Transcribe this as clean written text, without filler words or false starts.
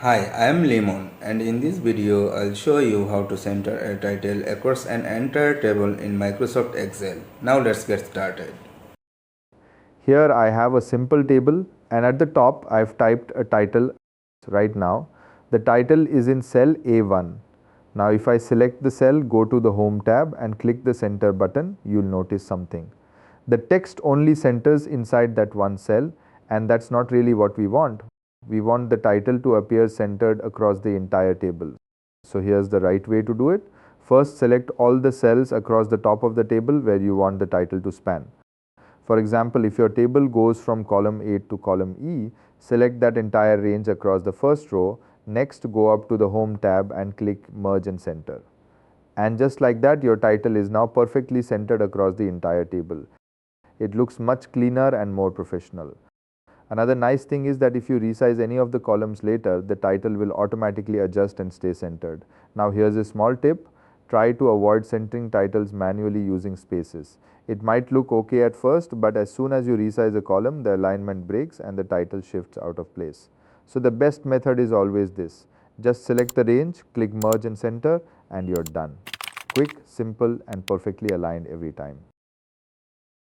Hi, I am Limon, and in this video I'll show you how to center a title across an entire table in Microsoft Excel. Now let's get started. Here I have a simple table, and at the top I've typed a title right now. The title is in cell A1. Now if I select the cell, go to the Home tab and click the center button, you'll notice something. The text only centers inside that one cell, and that's not really what we want. We want the title to appear centered across the entire table. So here's the right way to do it. First, select all the cells across the top of the table where you want the title to span. For example, if your table goes from column A to column E, select that entire range across the first row. Next, go up to the Home tab and click Merge and Center. And just like that, your title is now perfectly centered across the entire table. It looks much cleaner and more professional. Another nice thing is that if you resize any of the columns later, the title will automatically adjust and stay centered. Now here's a small tip. Try to avoid centering titles manually using spaces. It might look okay at first, but as soon as you resize a column, the alignment breaks and the title shifts out of place. So the best method is always this. Just select the range, click merge and center, and you're done. Quick, simple, and perfectly aligned every time.